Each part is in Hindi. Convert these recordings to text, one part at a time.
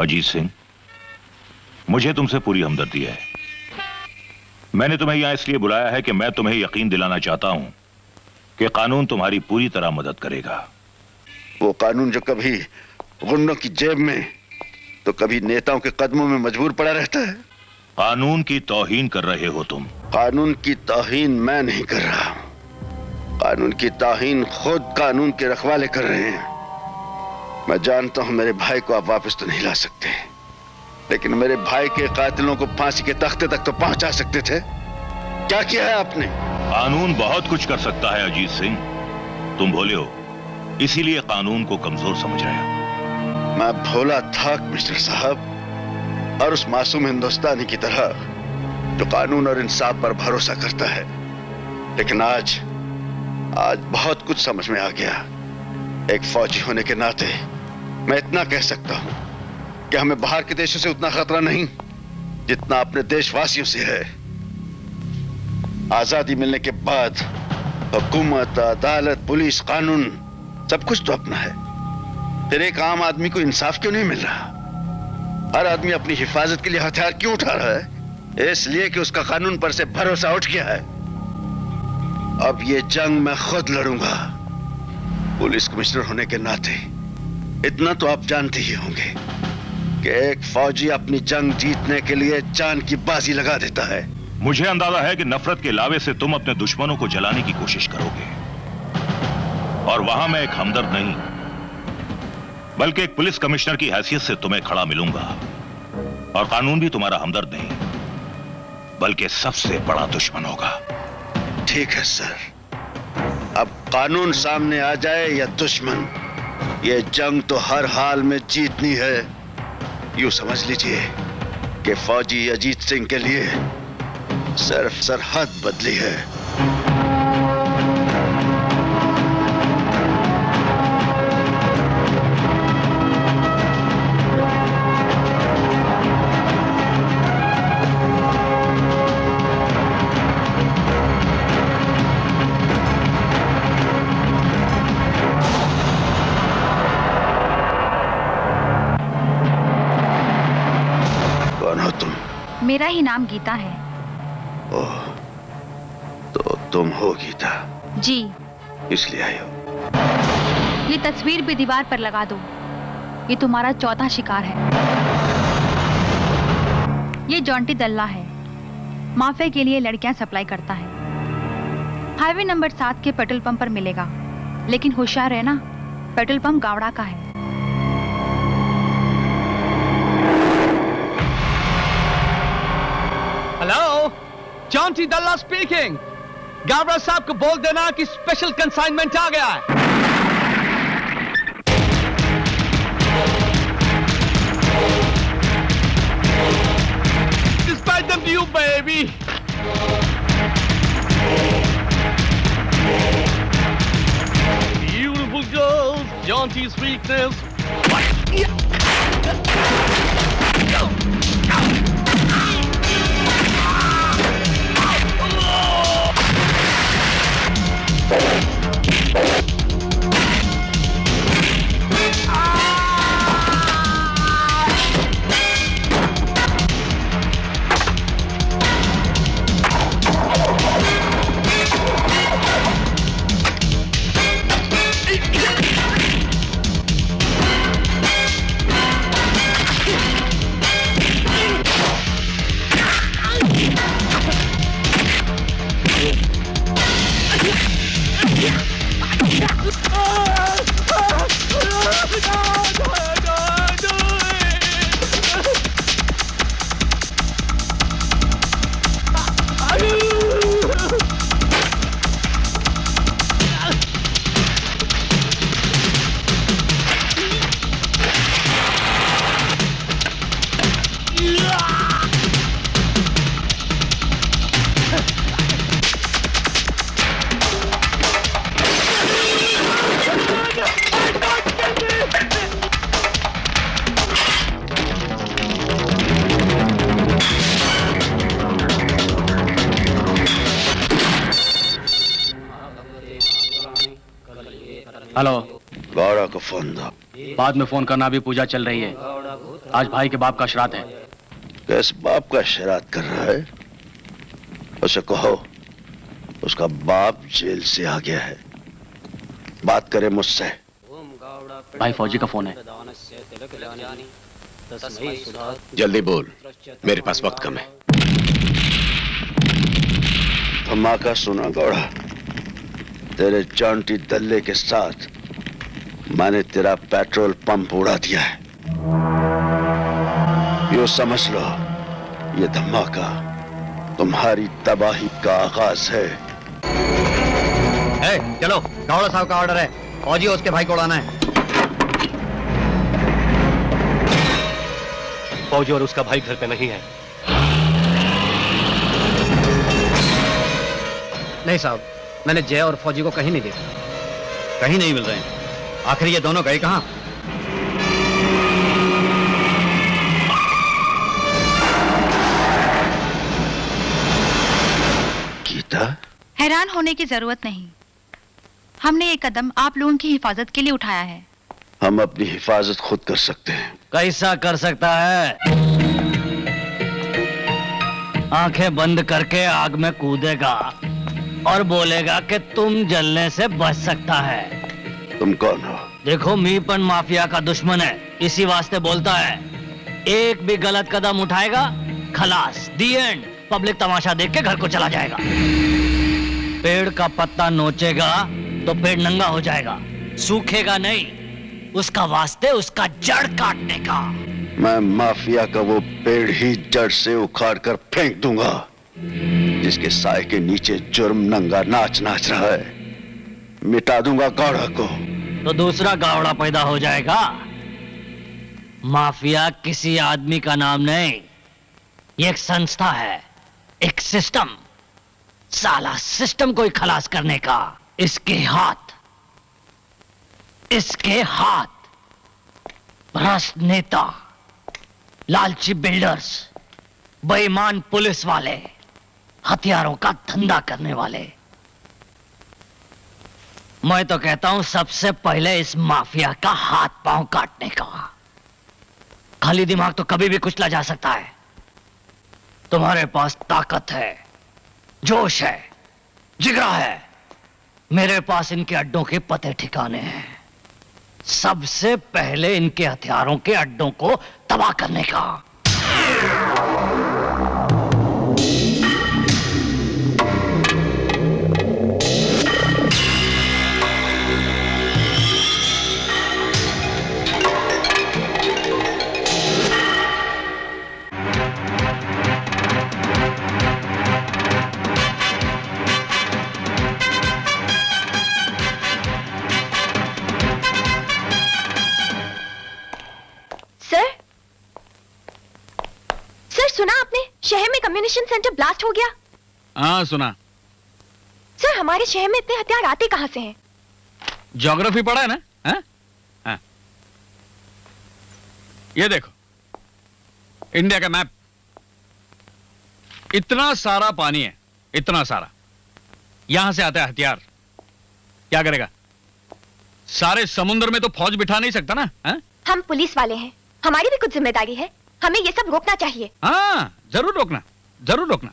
अजीत सिंह, मुझे तुमसे पूरी हमदर्दी है। मैंने तुम्हें यहां इसलिए बुलाया है कि मैं तुम्हें यकीन दिलाना चाहता हूं कि कानून तुम्हारी पूरी तरह मदद करेगा। वो कानून जो कभी गुंडों की जेब में तो कभी नेताओं के कदमों में मजबूर पड़ा रहता है। कानून की तौहीन कर रहे हो तुम। कानून की तौहीन मैं नहीं कर रहा हूं, कानून की तौहीन खुद कानून के रखवाले कर रहे हैं। मैं जानता हूं मेरे भाई को आप वापस तो नहीं ला सकते, लेकिन मेरे भाई के कातिलों को फांसी के तख्ते तक तो पहुंचा सकते थे। क्या किया है आपने? कानून बहुत कुछ कर सकता है अजीत सिंह, तुम भोले हो, इसीलिए कानून को कमजोर समझ रहे हो। मैं भोला था मिस्टर साहब, और उस मासूम हिंदुस्तानी की तरह जो कानून और इंसाफ पर भरोसा करता है। लेकिन आज बहुत कुछ समझ में आ गया। एक फौजी होने के नाते मैं इतना कह सकता हूं कि हमें बाहर के देशों से उतना खतरा नहीं जितना अपने देशवासियों से है। आजादी मिलने के बाद हुकूमत, अदालत, पुलिस, कानून सब कुछ तो अपना है, फिर एक आम आदमी को इंसाफ क्यों नहीं मिल रहा? हर आदमी अपनी हिफाजत के लिए हथियार क्यों उठा रहा है? इसलिए कि उसका कानून पर से भरोसा उठ गया है। अब ये जंग मैं खुद लड़ूंगा। पुलिस कमिश्नर होने के नाते इतना तो आप जानते ही होंगे कि एक फौजी अपनी जंग जीतने के लिए जान की बाजी लगा देता है। मुझे अंदाजा है कि नफरत के लावे से तुम अपने दुश्मनों को जलाने की कोशिश करोगे, और वहां मैं एक हमदर्द नहीं बल्कि एक पुलिस कमिश्नर की हैसियत से तुम्हें खड़ा मिलूंगा, और कानून भी तुम्हारा हमदर्द नहीं बल्कि सबसे बड़ा दुश्मन होगा। ठीक है सर, अब कानून सामने आ जाए या दुश्मन, ये जंग तो हर हाल में जीतनी है। यूं समझ लीजिए कि फौजी अजीत सिंह के लिए सिर्फ सरहद बदली है। मेरा ही नाम गीता है। ओह, तो तुम हो गीता? जी। इसलिए आई हो? ये तस्वीर भी दीवार पर लगा दो, ये तुम्हारा चौथा शिकार है। ये जॉन्टी दल्ला है, माफिया के लिए लड़कियां सप्लाई करता है। हाईवे नंबर 7 के पेट्रोल पंप पर मिलेगा, लेकिन होशियार रहना, पेट्रोल पंप गावड़ा का है। Hello, Jonty Dalla speaking. Gavda साहब को बोल देना कि स्पेशल कंसाइनमेंट आ गया है। Despite them to you, baby. Beautiful girls, Jaunty's weakness. Hello, Gowda को फोन दो। बाद में फोन करना, अभी पूजा चल रही है। आज भाई के बाप का श्राद्ध है। किस बाप का श्राद्ध कर रहा है? उसे कहो उसका बाप जेल से आ गया है, बात करे मुझसे। भाई फौजी का फोन है। जल्दी बोल, मेरे पास वक्त कम है। धमाका सुना गौड़ा, तेरे चौंटी दल्ले के साथ मैंने तेरा पेट्रोल पंप उड़ा दिया है। यो समझ लो, ये धमाका तुम्हारी तबाही का आगाज है। चलो, गौड़ा साहब का ऑर्डर है, फौजी उसके भाई को उड़ाना है। फौजी और उसका भाई घर पे नहीं है। नहीं साहब, मैंने जय और फौजी को कहीं नहीं देखा। कहीं नहीं मिल रहे हैं। आखिर ये दोनों गए कहां? गीता, हैरान होने की जरूरत नहीं। हमने ये कदम आप लोगों की हिफाजत के लिए उठाया है। हम अपनी हिफाजत खुद कर सकते हैं। कैसा कर सकता है? आंखें बंद करके आग में कूदेगा और बोलेगा कि तुम जलने से बच सकता है। तुम कौन हो? देखो, मीपन माफिया का दुश्मन है, इसी वास्ते बोलता है। एक भी गलत कदम उठाएगा, खलास, दी एंड। पब्लिक तमाशा देख के घर को चला जाएगा। पेड़ का पत्ता नोचेगा तो पेड़ नंगा हो जाएगा, सूखेगा नहीं। उसका वास्ते उसका जड़ काटने का। मैं माफिया का वो पेड़ ही जड़ से उखाड़ कर फेंक दूंगा जिसके साए के नीचे जुर्म नंगा नाच नाच रहा है। मिटा दूंगा गौड़ा को। तो दूसरा गावड़ा पैदा हो जाएगा। माफिया किसी आदमी का नाम नहीं, ये एक संस्था है, एक सिस्टम। साला सिस्टम को ही खलास करने का। इसके हाथ भ्रष्ट नेता, लालची बिल्डर्स, बेईमान पुलिस वाले, हथियारों का धंधा करने वाले। मैं तो कहता हूं सबसे पहले इस माफिया का हाथ पांव काटने का। खाली दिमाग तो कभी भी कुचला जा सकता है। तुम्हारे पास ताकत है, जोश है, जिगरा है। मेरे पास इनके अड्डों के पते ठिकाने हैं। सबसे पहले इनके हथियारों के अड्डों को तबाह करने का। सुना आपने, शहर में कम्युनिकेशन सेंटर ब्लास्ट हो गया? हाँ सुना। सर, हमारे शहर में इतने हथियार आते कहां से हैं? ज्योग्राफी पढ़ा है ना? हाँ? हाँ। ये देखो, इंडिया का मैप। इतना सारा पानी है, इतना सारा। यहां से आता है हथियार। क्या करेगा? सारे समुद्र में तो फौज बिठा नहीं सकता ना। हाँ? हम पुलिस वाले हैं, हमारी भी कुछ जिम्मेदारी है। हमें ये सब रोकना चाहिए। हाँ, जरूर रोकना, जरूर रोकना,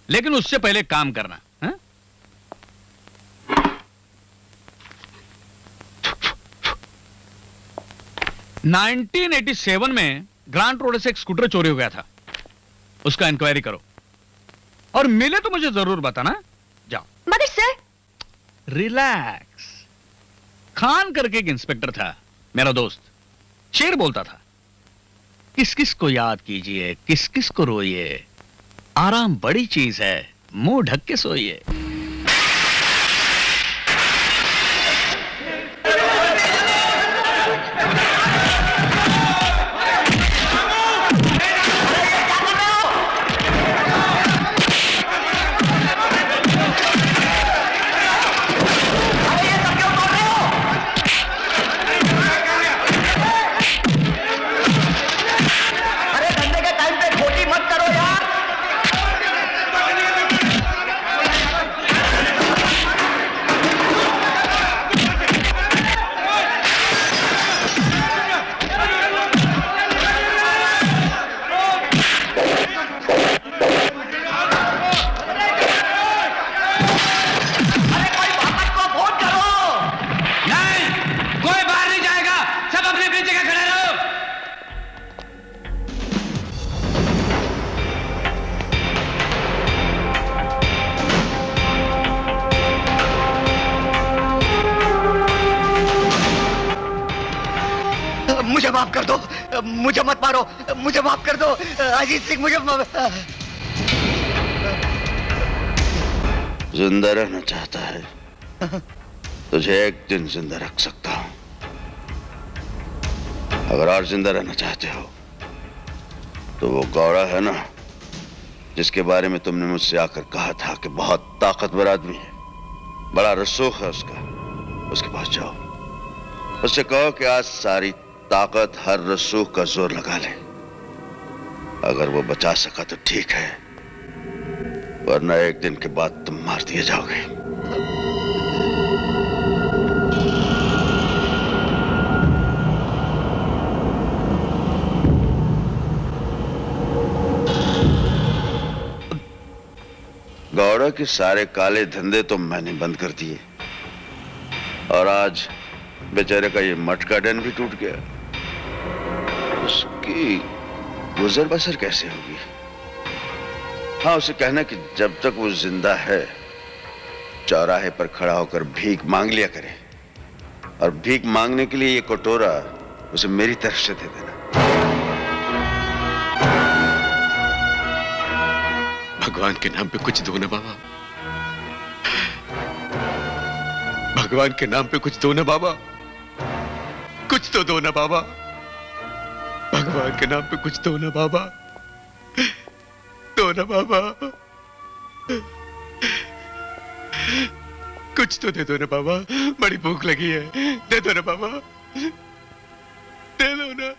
लेकिन उससे पहले काम करना। हाँ? 1987 में ग्रांट रोड से एक स्कूटर चोरी हो गया था। उसका इंक्वायरी करो और मिले तो मुझे जरूर बताना। जाओ। मगर सर। रिलैक्स। खान करके एक इंस्पेक्टर था, मेरा दोस्त। शेर बोलता था, किस किस को याद कीजिए, किस किस को रोइए, आराम बड़ी चीज है, मुंह ढक के सोइए। मुझे मत मारो, मुझे माफ कर दो अजीत सिंह, मुझे जिंदा रहना चाहता है? तुझे एक दिन जिंदा रख सकता हूं। अगर और जिंदा रहना चाहते हो तो वो गौड़ा है ना, जिसके बारे में तुमने मुझसे आकर कहा था कि बहुत ताकतवर आदमी है, बड़ा रसूख है उसका, उसके पास जाओ। उससे कहो कि आज सारी ताकत हर रसूख का जोर लगा ले। अगर वो बचा सका तो ठीक है, वरना एक दिन के बाद तुम मार दिए जाओगे। गौड़ा के सारे काले धंधे तो मैंने बंद कर दिए, और आज बेचारे का ये मटका डन भी टूट गया। उसकी गुजर बसर कैसे होगी? हाँ, उसे कहना कि जब तक वो जिंदा है चौराहे पर खड़ा होकर भीख मांग लिया करे, और भीख मांगने के लिए ये कटोरा उसे मेरी तरफ से दे देना। भगवान के नाम पे कुछ दो ना बाबा, भगवान के नाम पे कुछ दो ना बाबा, कुछ तो दो ना बाबा, भगवान के नाम पे कुछ दो ना बाबा, दो ना बाबा, कुछ तो दे दो ना बाबा, बड़ी भूख लगी है, दे दो ना बाबा, दे दो ना,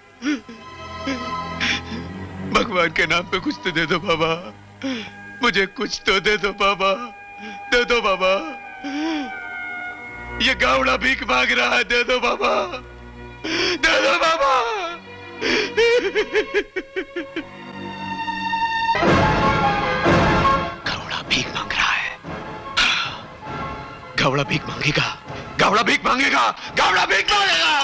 भगवान के नाम पे कुछ तो दे दो बाबा, मुझे कुछ तो दे दो बाबा, दे दो बाबा, ये गावड़ा भीख मांग रहा है, दे दो बाबा, दे दो बाबा। गावड़ा भीख मांग रहा है, गावड़ा भीख मांगेगा, गावड़ा भीख मांगेगा, गावड़ा भीख मांगेगा।